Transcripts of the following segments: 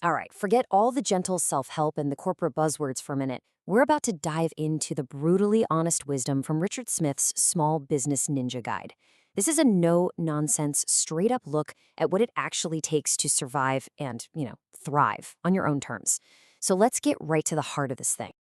All right, forget all the gentle self-help and the corporate buzzwords for a minute. We're about to dive into the brutally honest wisdom from Richard Smith's Small Business Ninja Guide. This is a no-nonsense, straight-up look at what it actually takes to survive and, thrive on your own terms. So let's get right to the heart of this thing.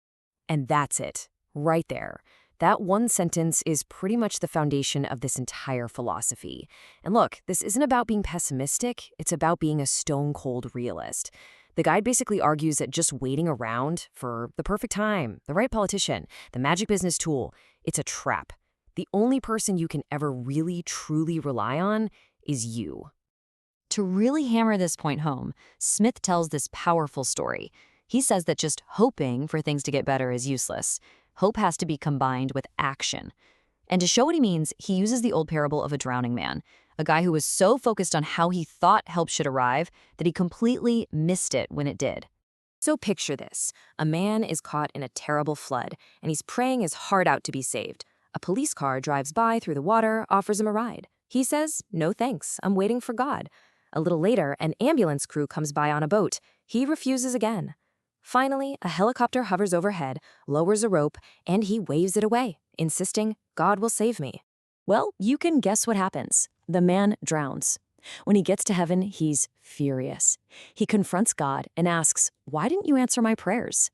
And that's it, right there. That one sentence is pretty much the foundation of this entire philosophy. And look, this isn't about being pessimistic, it's about being a stone-cold realist. The guide basically argues that just waiting around for the perfect time, the right politician, the magic business tool, it's a trap. The only person you can ever really, truly rely on is you. To really hammer this point home, Smith tells this powerful story. He says that just hoping for things to get better is useless. Hope has to be combined with action. And to show what he means, he uses the old parable of a drowning man, a guy who was so focused on how he thought help should arrive that he completely missed it when it did. So picture this. A man is caught in a terrible flood, and he's praying his heart out to be saved. A police car drives by through the water, offers him a ride. He says, "No thanks, I'm waiting for God." A little later, an ambulance crew comes by on a boat. He refuses again. Finally, a helicopter hovers overhead, lowers a rope, and he waves it away, insisting, "God will save me." Well, you can guess what happens. The man drowns. When he gets to heaven, he's furious. He confronts God and asks, "Why didn't you answer my prayers?"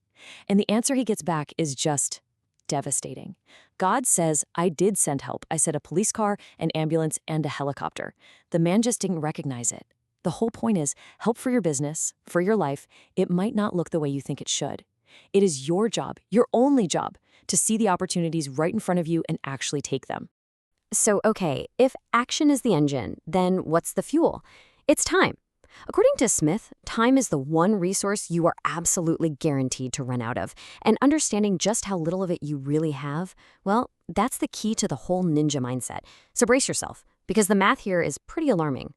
And the answer he gets back is just devastating. God says, "I did send help. I sent a police car, an ambulance, and a helicopter." The man just didn't recognize it. The whole point is, help for your business, for your life, it might not look the way you think it should. It is your job, your only job, to see the opportunities right in front of you and actually take them. So, okay, if action is the engine, then what's the fuel? It's time. According to Smith, time is the one resource you are absolutely guaranteed to run out of, and understanding just how little of it you really have, well, that's the key to the whole ninja mindset. So brace yourself, because the math here is pretty alarming.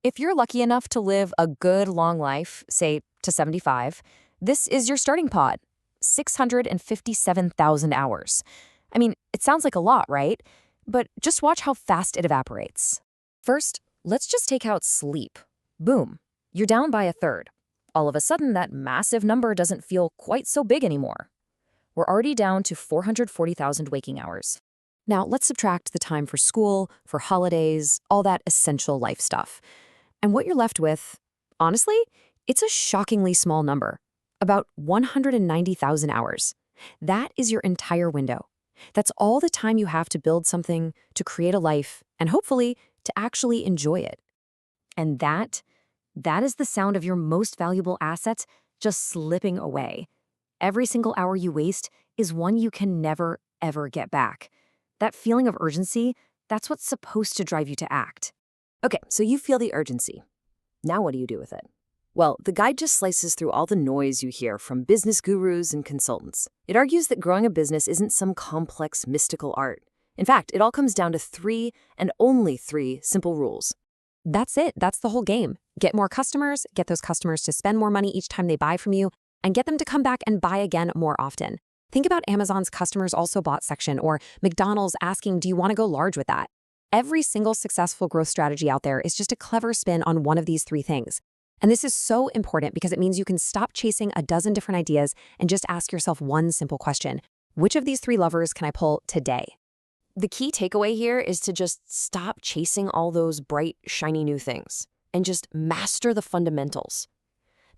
If you're lucky enough to live a good long life, say to 75, this is your starting pod, 657,000 hours. I mean, it sounds like a lot, right? But just watch how fast it evaporates. First, let's just take out sleep. Boom, you're down by a third. All of a sudden, that massive number doesn't feel quite so big anymore. We're already down to 440,000 waking hours. Now, let's subtract the time for school, for holidays, all that essential life stuff. And what you're left with, honestly, it's a shockingly small number, about 190,000 hours. That is your entire window. That's all the time you have to build something, to create a life, and hopefully to actually enjoy it. And that is the sound of your most valuable assets just slipping away. Every single hour you waste is one you can never, ever get back. That feeling of urgency, that's what's supposed to drive you to act. Okay, so you feel the urgency. Now what do you do with it? Well, the guide just slices through all the noise you hear from business gurus and consultants. It argues that growing a business isn't some complex, mystical art. In fact, it all comes down to 3 and only 3 simple rules. That's it. That's the whole game. Get more customers, get those customers to spend more money each time they buy from you, and get them to come back and buy again more often. Think about Amazon's customers also bought section, or McDonald's asking, "Do you want to go large with that?" Every single successful growth strategy out there is just a clever spin on one of these 3 things. And this is so important because it means you can stop chasing a dozen different ideas and just ask yourself one simple question. Which of these 3 levers can I pull today? The key takeaway here is to just stop chasing all those bright, shiny new things and just master the fundamentals.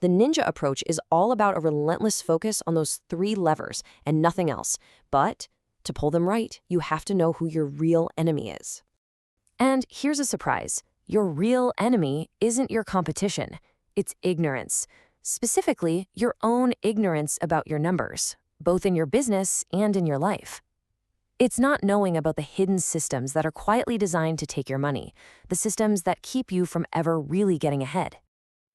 The ninja approach is all about a relentless focus on those 3 levers and nothing else. But to pull them right, you have to know who your real enemy is. And here's a surprise. Your real enemy isn't your competition. It's ignorance. Specifically, your own ignorance about your numbers, both in your business and in your life. It's not knowing about the hidden systems that are quietly designed to take your money, the systems that keep you from ever really getting ahead.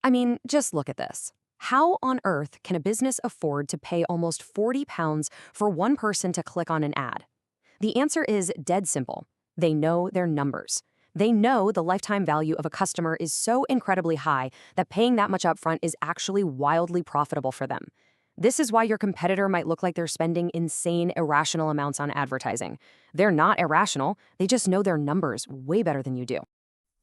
I mean, just look at this. How on earth can a business afford to pay almost £40 for one person to click on an ad? The answer is dead simple. They know their numbers. They know the lifetime value of a customer is so incredibly high that paying that much upfront is actually wildly profitable for them. This is why your competitor might look like they're spending insane, irrational amounts on advertising. They're not irrational. They just know their numbers way better than you do.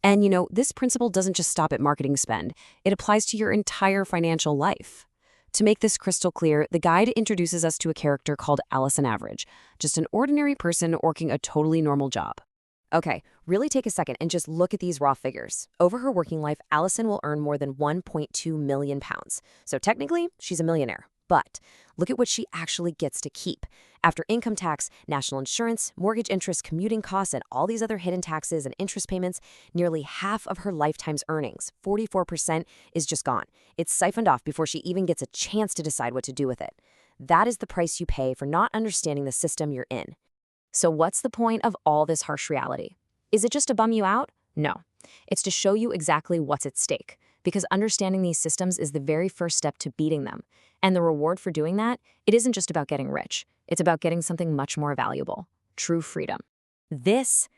And this principle doesn't just stop at marketing spend, it applies to your entire financial life. To make this crystal clear, the guide introduces us to a character called Allison Average, just an ordinary person working a totally normal job. Okay, really take a second and just look at these raw figures. Over her working life, Allison will earn more than 1.2 million pounds. So technically, she's a millionaire. But look at what she actually gets to keep. After income tax, national insurance, mortgage interest, commuting costs, and all these other hidden taxes and interest payments, nearly half of her lifetime's earnings, 44%, is just gone. It's siphoned off before she even gets a chance to decide what to do with it. That is the price you pay for not understanding the system you're in. So what's the point of all this harsh reality? Is it just to bum you out? No. It's to show you exactly what's at stake, because understanding these systems is the very first step to beating them. And the reward for doing that, it isn't just about getting rich. It's about getting something much more valuable: true freedom. This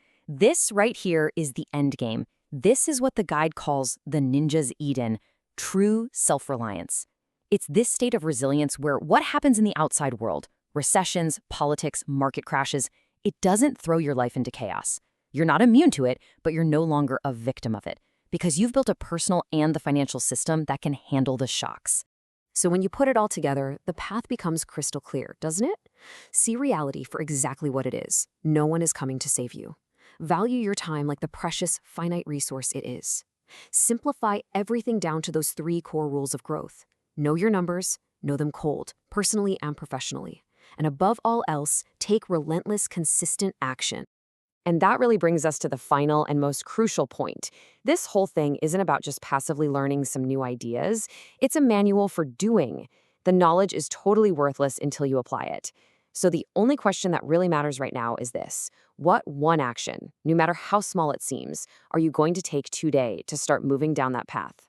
right here is the end game. This is what the guide calls the ninja's Eden, true self-reliance. It's this state of resilience where what happens in the outside world, recessions, politics, market crashes, it doesn't throw your life into chaos. You're not immune to it, but you're no longer a victim of it, because you've built a personal and the financial system that can handle the shocks. So when you put it all together, the path becomes crystal clear, doesn't it? See reality for exactly what it is. No one is coming to save you. Value your time like the precious, finite resource it is. Simplify everything down to those 3 core rules of growth. Know your numbers, know them cold, personally and professionally. And above all else, take relentless, consistent action. And that really brings us to the final and most crucial point. This whole thing isn't about just passively learning some new ideas. It's a manual for doing. The knowledge is totally worthless until you apply it. So the only question that really matters right now is this: what one action, no matter how small it seems, are you going to take today to start moving down that path?